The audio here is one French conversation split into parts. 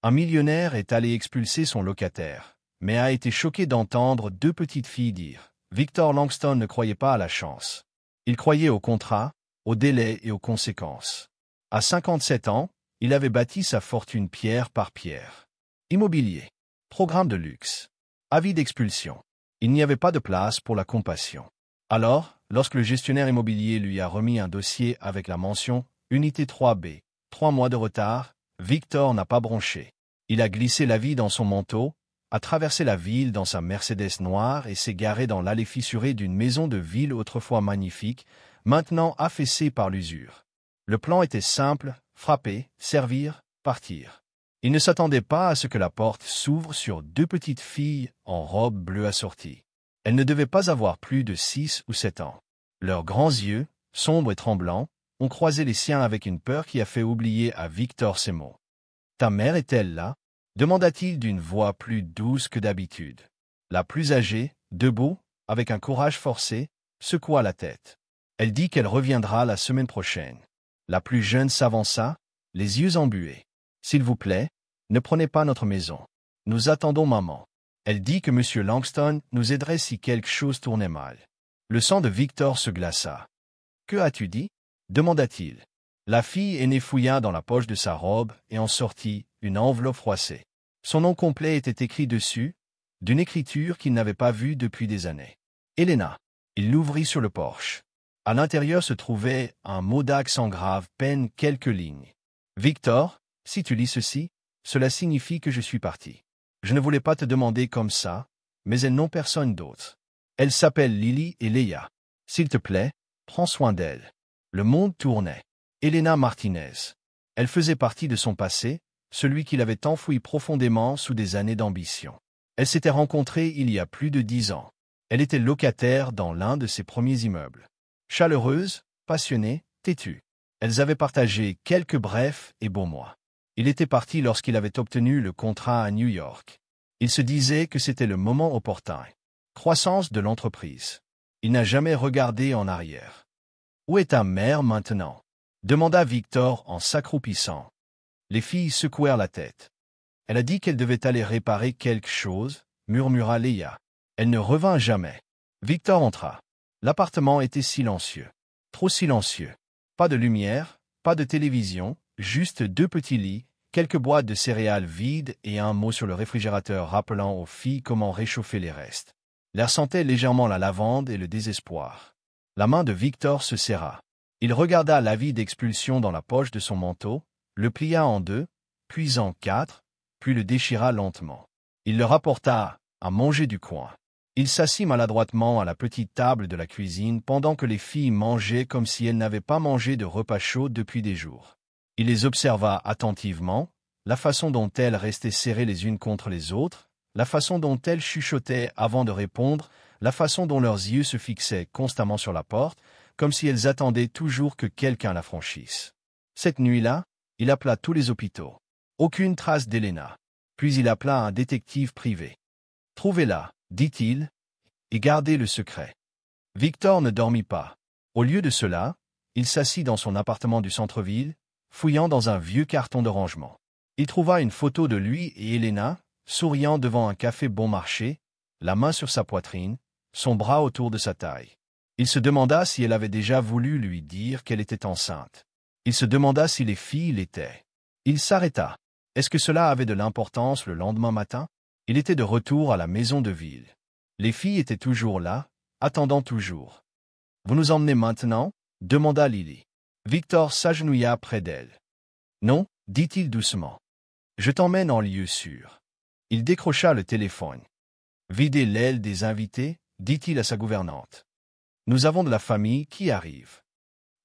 Un millionnaire est allé expulser son locataire, mais a été choqué d'entendre deux petites filles dire « Victor Langston ne croyait pas à la chance. Il croyait au contrat, au délai et aux conséquences. » À 57 ans, il avait bâti sa fortune pierre par pierre. Immobilier. Programme de luxe. Avis d'expulsion. Il n'y avait pas de place pour la compassion. Alors, lorsque le gestionnaire immobilier lui a remis un dossier avec la mention « Unité 3B », 3 mois de retard, Victor n'a pas bronché. Il a glissé la vie dans son manteau, a traversé la ville dans sa Mercedes noire et s'est garé dans l'allée fissurée d'une maison de ville autrefois magnifique, maintenant affaissée par l'usure. Le plan était simple, frapper, servir, partir. Il ne s'attendait pas à ce que la porte s'ouvre sur deux petites filles en robe bleue assortie. Elles ne devaient pas avoir plus de 6 ou 7 ans. Leurs grands yeux, sombres et tremblants, ont croisé les siens avec une peur qui a fait oublier à Victor ces mots. « Ta mère est-elle là ?» demanda-t-il d'une voix plus douce que d'habitude. La plus âgée, debout, avec un courage forcé, secoua la tête. Elle dit qu'elle reviendra la semaine prochaine. La plus jeune s'avança, les yeux embués. « S'il vous plaît, ne prenez pas notre maison. Nous attendons maman. Elle dit que M. Langston nous aiderait si quelque chose tournait mal. » Le sang de Victor se glaça. « Que as-tu dit ?» demanda-t-il. La fille aînée fouilla dans la poche de sa robe et en sortit une enveloppe froissée. Son nom complet était écrit dessus, d'une écriture qu'il n'avait pas vue depuis des années. Elena. Il l'ouvrit sur le porche. À l'intérieur se trouvait un mot d'accent grave, peine quelques lignes. Victor, si tu lis ceci, cela signifie que je suis parti. Je ne voulais pas te demander comme ça, mais elles n'ont personne d'autre. Elles s'appellent Lily et Leia. S'il te plaît, prends soin d'elles. Le monde tournait. Elena Martinez. Elle faisait partie de son passé, celui qu'il avait enfoui profondément sous des années d'ambition. Elles s'étaient rencontrées il y a plus de 10 ans. Elle était locataire dans l'un de ses premiers immeubles. Chaleureuse, passionnée, têtue. Elles avaient partagé quelques brefs et beaux mois. Il était parti lorsqu'il avait obtenu le contrat à New York. Il se disait que c'était le moment opportun. Croissance de l'entreprise. Il n'a jamais regardé en arrière. « Où est ta mère maintenant ?» demanda Victor en s'accroupissant. Les filles secouèrent la tête. « Elle a dit qu'elle devait aller réparer quelque chose, » murmura Leia. Elle ne revint jamais. Victor entra. L'appartement était silencieux. Trop silencieux. Pas de lumière, pas de télévision, juste 2 petits lits, quelques boîtes de céréales vides et un mot sur le réfrigérateur rappelant aux filles comment réchauffer les restes. L'air sentait légèrement la lavande et le désespoir. La main de Victor se serra. Il regarda l'avis d'expulsion dans la poche de son manteau, le plia en 2, puis en 4, puis le déchira lentement. Il le rapporta à manger du coin. Il s'assit maladroitement à la petite table de la cuisine pendant que les filles mangeaient comme si elles n'avaient pas mangé de repas chaud depuis des jours. Il les observa attentivement, la façon dont elles restaient serrées les unes contre les autres, la façon dont elles chuchotaient avant de répondre, la façon dont leurs yeux se fixaient constamment sur la porte, comme si elles attendaient toujours que quelqu'un la franchisse. Cette nuit-là, il appela tous les hôpitaux. Aucune trace d'Elena. Puis il appela un détective privé. « Trouvez-la, dit-il, et gardez le secret. » Victor ne dormit pas. Au lieu de cela, il s'assit dans son appartement du centre-ville, fouillant dans un vieux carton de rangement. Il trouva une photo de lui et Elena, souriant devant un café bon marché, la main sur sa poitrine, son bras autour de sa taille. Il se demanda si elle avait déjà voulu lui dire qu'elle était enceinte. Il se demanda si les filles l'étaient. Il s'arrêta. Est-ce que cela avait de l'importance le lendemain matin? Il était de retour à la maison de ville. Les filles étaient toujours là, attendant toujours. « Vous nous emmenez maintenant ?» demanda Lily. Victor s'agenouilla près d'elle. « Non, dit-il doucement. Je t'emmène en lieu sûr. » Il décrocha le téléphone. « Videz l'aile des invités, dit-il à sa gouvernante. Nous avons de la famille qui arrive. »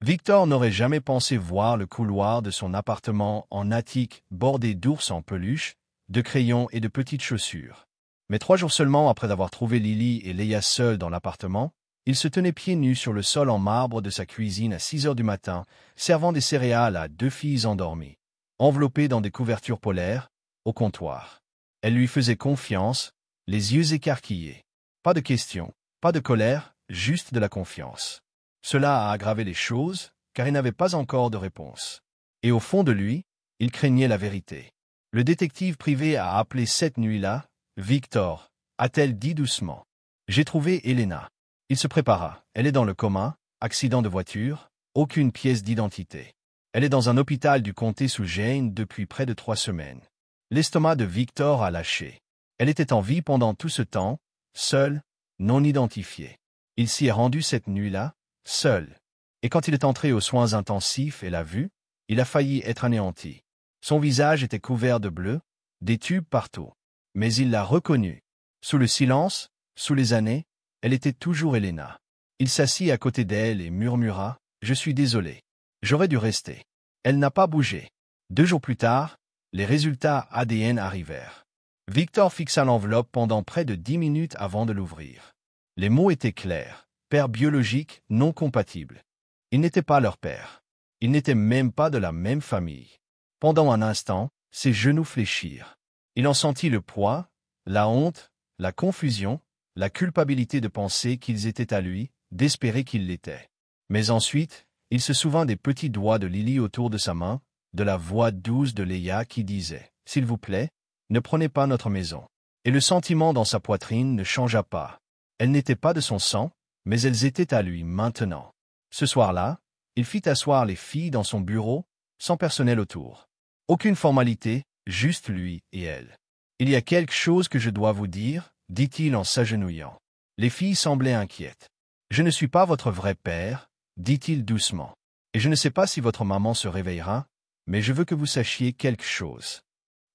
Victor n'aurait jamais pensé voir le couloir de son appartement en attique bordé d'ours en peluche, de crayons et de petites chaussures. Mais 3 jours seulement après avoir trouvé Lily et Leia seuls dans l'appartement, il se tenait pieds nus sur le sol en marbre de sa cuisine à 6 heures du matin, servant des céréales à 2 filles endormies, enveloppées dans des couvertures polaires, au comptoir. Elle lui faisait confiance, les yeux écarquillés. Pas de questions, pas de colère, juste de la confiance. Cela a aggravé les choses, car il n'avait pas encore de réponse. Et au fond de lui, il craignait la vérité. Le détective privé a appelé cette nuit-là. Victor, a-t-elle dit doucement. J'ai trouvé Elena. Il se prépara. Elle est dans le coma, accident de voiture, aucune pièce d'identité. Elle est dans un hôpital du comté sous Jane depuis près de 3 semaines. L'estomac de Victor a lâché. Elle était en vie pendant tout ce temps, seule, non identifiée. Il s'y est rendu cette nuit-là, seul. Et quand il est entré aux soins intensifs et l'a vue, il a failli être anéanti. Son visage était couvert de bleu, des tubes partout. Mais il l'a reconnue. Sous le silence, sous les années, elle était toujours Elena. Il s'assit à côté d'elle et murmura « Je suis désolé. J'aurais dû rester. » Elle n'a pas bougé. 2 jours plus tard, les résultats ADN arrivèrent. Victor fixa l'enveloppe pendant près de 10 minutes avant de l'ouvrir. Les mots étaient clairs. Père biologique non compatible. Il n'était pas leur père. Il n'était même pas de la même famille. Pendant un instant, ses genoux fléchirent. Il en sentit le poids, la honte, la confusion, la culpabilité de penser qu'ils étaient à lui, d'espérer qu'ils l'étaient. Mais ensuite, il se souvint des petits doigts de Lily autour de sa main, de la voix douce de Leia qui disait « S'il vous plaît, ne prenez pas notre maison. » Et le sentiment dans sa poitrine ne changea pas. Elles n'étaient pas de son sang, mais elles étaient à lui maintenant. Ce soir-là, il fit asseoir les filles dans son bureau, sans personnel autour. Aucune formalité, juste lui et elle. « Il y a quelque chose que je dois vous dire, » dit-il en s'agenouillant. Les filles semblaient inquiètes. « Je ne suis pas votre vrai père, » dit-il doucement. « Et je ne sais pas si votre maman se réveillera, mais je veux que vous sachiez quelque chose. »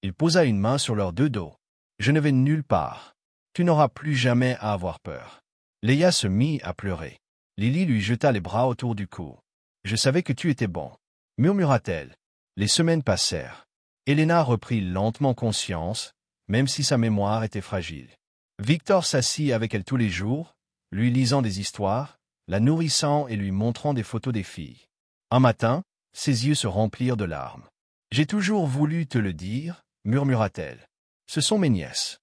Il posa une main sur leurs 2 dos. « Je ne vais nulle part. Tu n'auras plus jamais à avoir peur. » Leia se mit à pleurer. Lily lui jeta les bras autour du cou. « Je savais que tu étais bon, » murmura-t-elle. Les semaines passèrent. Elena reprit lentement conscience, même si sa mémoire était fragile. Victor s'assit avec elle tous les jours, lui lisant des histoires, la nourrissant et lui montrant des photos des filles. Un matin, ses yeux se remplirent de larmes. « J'ai toujours voulu te le dire, » murmura-t-elle. « Ce sont mes nièces. »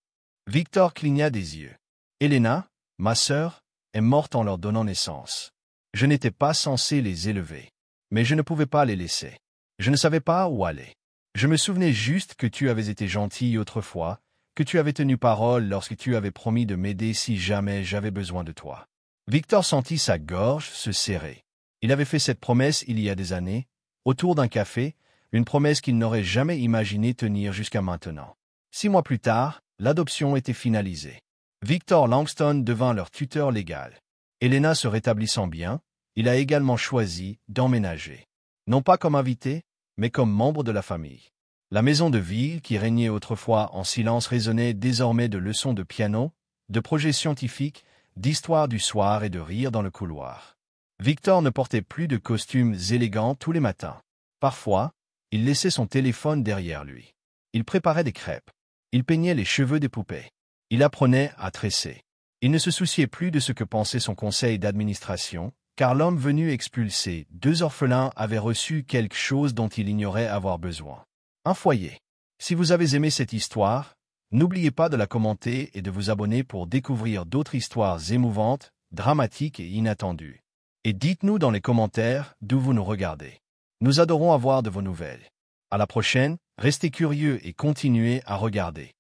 Victor cligna des yeux. « Elena, ma sœur, est morte en leur donnant naissance. Je n'étais pas censé les élever. Mais je ne pouvais pas les laisser. Je ne savais pas où aller. Je me souvenais juste que tu avais été gentille autrefois, que tu avais tenu parole lorsque tu avais promis de m'aider si jamais j'avais besoin de toi. » Victor sentit sa gorge se serrer. Il avait fait cette promesse il y a des années, autour d'un café, une promesse qu'il n'aurait jamais imaginé tenir jusqu'à maintenant. 6 mois plus tard, l'adoption était finalisée. Victor Langston devint leur tuteur légal. Elena se rétablissant bien, il a également choisi d'emménager. Non pas comme invité, mais comme membre de la famille. La maison de ville qui régnait autrefois en silence résonnait désormais de leçons de piano, de projets scientifiques, d'histoires du soir et de rires dans le couloir. Victor ne portait plus de costumes élégants tous les matins. Parfois, il laissait son téléphone derrière lui. Il préparait des crêpes. Il peignait les cheveux des poupées. Il apprenait à tresser. Il ne se souciait plus de ce que pensait son conseil d'administration, car l'homme venu expulser 2 orphelins avait reçu quelque chose dont il ignorait avoir besoin. Un foyer. Si vous avez aimé cette histoire, n'oubliez pas de la commenter et de vous abonner pour découvrir d'autres histoires émouvantes, dramatiques et inattendues. Et dites-nous dans les commentaires d'où vous nous regardez. Nous adorons avoir de vos nouvelles. À la prochaine, restez curieux et continuez à regarder.